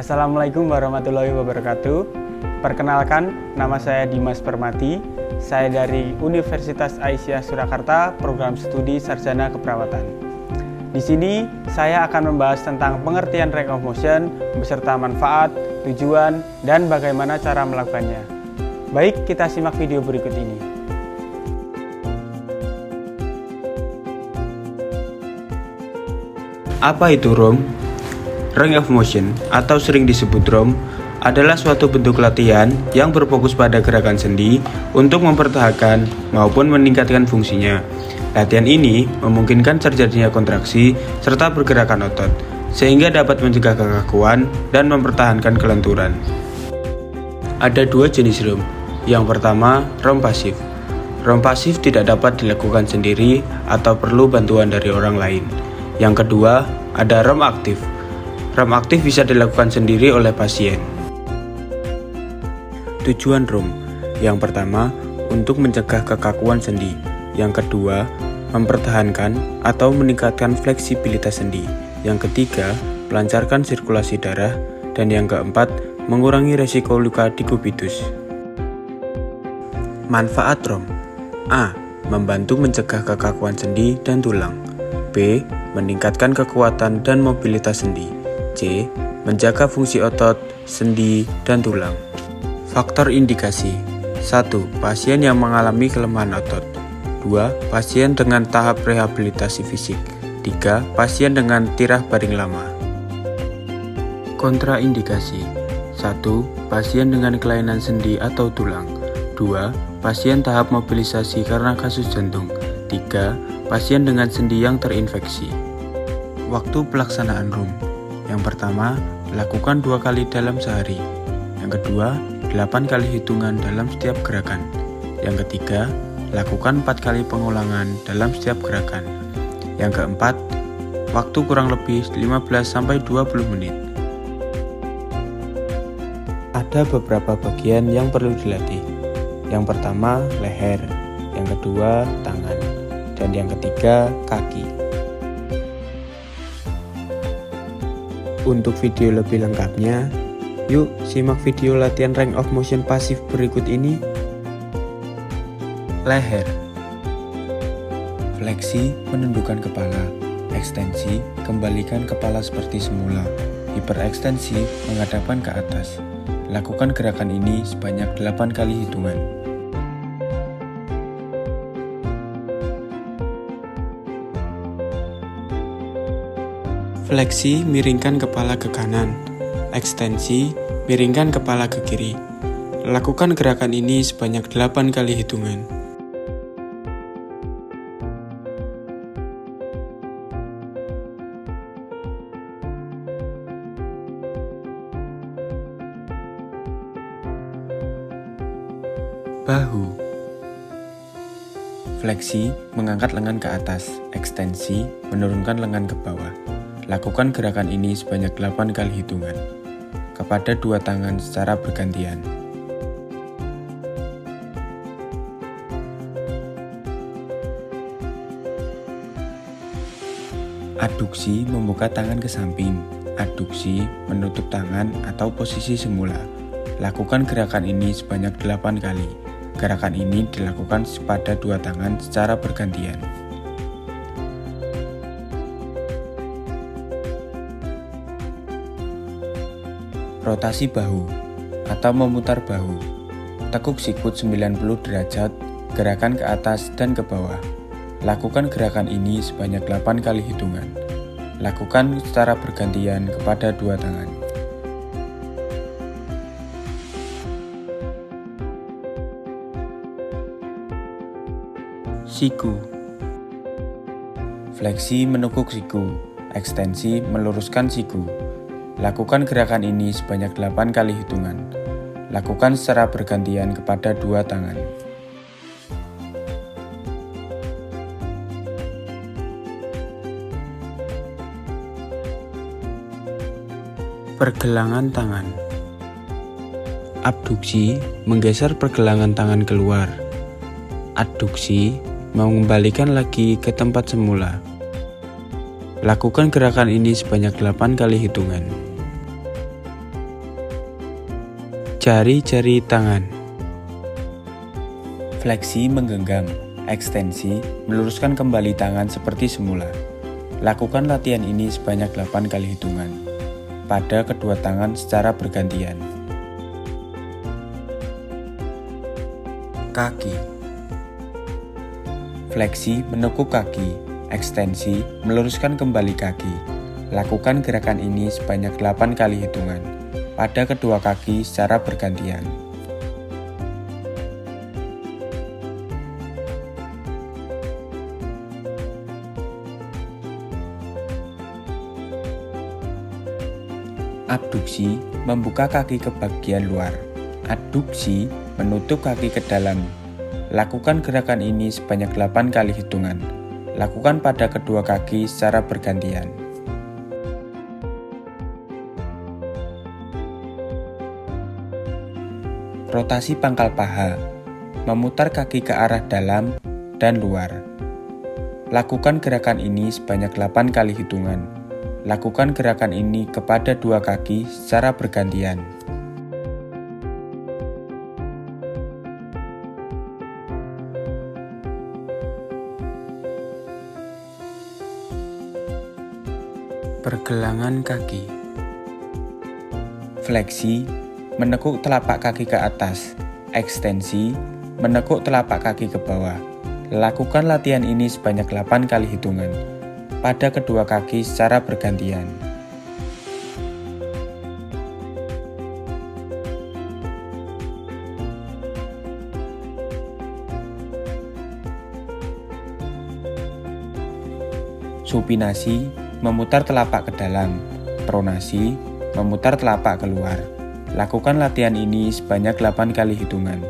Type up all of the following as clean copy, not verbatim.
Assalamualaikum warahmatullahi wabarakatuh. Perkenalkan, nama saya Dimas Permati. Saya dari Universitas Aisyah Surakarta, program studi Sarjana Keperawatan. Di sini saya akan membahas tentang pengertian range of motion beserta manfaat, tujuan, dan bagaimana cara melakukannya. Baik, kita simak video berikut ini. Apa itu ROM? Range of motion atau sering disebut ROM adalah suatu bentuk latihan yang berfokus pada gerakan sendi untuk mempertahankan maupun meningkatkan fungsinya. Latihan ini memungkinkan terjadinya kontraksi serta pergerakan otot, sehingga dapat mencegah kekakuan dan mempertahankan kelenturan. Ada dua jenis ROM. Yang pertama, ROM pasif. ROM pasif tidak dapat dilakukan sendiri atau perlu bantuan dari orang lain. Yang kedua, ada ROM aktif. ROM aktif bisa dilakukan sendiri oleh pasien. Tujuan ROM. Yang pertama, untuk mencegah kekakuan sendi. Yang kedua, mempertahankan atau meningkatkan fleksibilitas sendi. Yang ketiga, melancarkan sirkulasi darah. Dan yang keempat, mengurangi resiko luka di kubitus. Manfaat ROM. A. Membantu mencegah kekakuan sendi dan tulang. B. Meningkatkan kekuatan dan mobilitas sendi. C. Menjaga fungsi otot, sendi, dan tulang. Faktor indikasi. 1. Pasien yang mengalami kelemahan otot. 2. Pasien dengan tahap rehabilitasi fisik. 3. Pasien dengan tirah baring lama. Kontraindikasi. 1. Pasien dengan kelainan sendi atau tulang. 2. Pasien tahap mobilisasi karena kasus jantung. 3. Pasien dengan sendi yang terinfeksi. Waktu pelaksanaan ROM. Yang pertama, lakukan 2 kali dalam sehari. Yang kedua, 8 kali hitungan dalam setiap gerakan. Yang ketiga, lakukan 4 kali pengulangan dalam setiap gerakan. Yang keempat, waktu kurang lebih 15-20 menit. Ada beberapa bagian yang perlu dilatih. Yang pertama, leher. Yang kedua, tangan. Dan yang ketiga, kaki. Untuk video lebih lengkapnya, yuk simak video latihan range of motion pasif berikut ini. Leher. Fleksi, menundukkan kepala. Ekstensi, kembalikan kepala seperti semula. Hiperekstensi, menghadapkan ke atas. Lakukan gerakan ini sebanyak 8 kali hitungan. Fleksi, miringkan kepala ke kanan. Ekstensi, miringkan kepala ke kiri. Lakukan gerakan ini sebanyak 8 kali hitungan. Bahu. Fleksi, mengangkat lengan ke atas. Ekstensi, menurunkan lengan ke bawah. Lakukan gerakan ini sebanyak 8 kali hitungan kepada 2 tangan secara bergantian. Aduksi, membuka tangan ke samping. Adduksi, menutup tangan atau posisi semula. Lakukan gerakan ini sebanyak 8 kali. Gerakan ini dilakukan pada 2 tangan secara bergantian. Rotasi bahu atau memutar bahu. Tekuk sikut 90 derajat, gerakan ke atas dan ke bawah. Lakukan gerakan ini sebanyak 8 kali hitungan. Lakukan secara bergantian kepada 2 tangan. Siku. Fleksi, menekuk siku. Ekstensi, meluruskan siku. Lakukan gerakan ini sebanyak 8 kali hitungan. Lakukan secara bergantian kepada 2 tangan. Pergelangan tangan. Abduksi, menggeser pergelangan tangan keluar. Adduksi, mengembalikan lagi ke tempat semula. Lakukan gerakan ini sebanyak 8 kali hitungan. Jari-jari tangan. Fleksi menggenggam, ekstensi meluruskan kembali tangan seperti semula. Lakukan latihan ini sebanyak 8 kali hitungan pada kedua tangan secara bergantian. Kaki. Fleksi menekuk kaki, ekstensi meluruskan kembali kaki. Lakukan gerakan ini sebanyak 8 kali hitungan pada kedua kaki secara bergantian. Abduksi membuka kaki ke bagian luar. Adduksi menutup kaki ke dalam. Lakukan gerakan ini sebanyak 8 kali hitungan. Lakukan pada kedua kaki secara bergantian. Rotasi pangkal paha. Memutar kaki ke arah dalam dan luar. Lakukan gerakan ini sebanyak 8 kali hitungan. Lakukan gerakan ini kepada dua kaki secara bergantian. Pergelangan kaki. Fleksi menekuk telapak kaki ke atas. Ekstensi menekuk telapak kaki ke bawah. Lakukan latihan ini sebanyak 8 kali hitungan pada kedua kaki secara bergantian. Supinasi memutar telapak ke dalam. Pronasi memutar telapak keluar. Lakukan latihan ini sebanyak 8 kali hitungan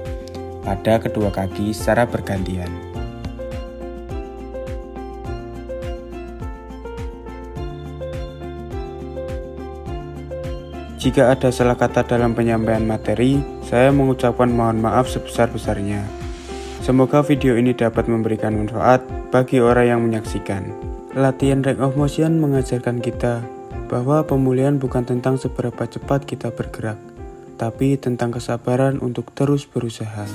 pada kedua kaki secara bergantian. Jika ada salah kata dalam penyampaian materi, saya mengucapkan mohon maaf sebesar-besarnya. Semoga video ini dapat memberikan manfaat bagi orang yang menyaksikan. Latihan range of motion mengajarkan kita bahwa pemulihan bukan tentang seberapa cepat kita bergerak, tapi tentang kesabaran untuk terus berusaha.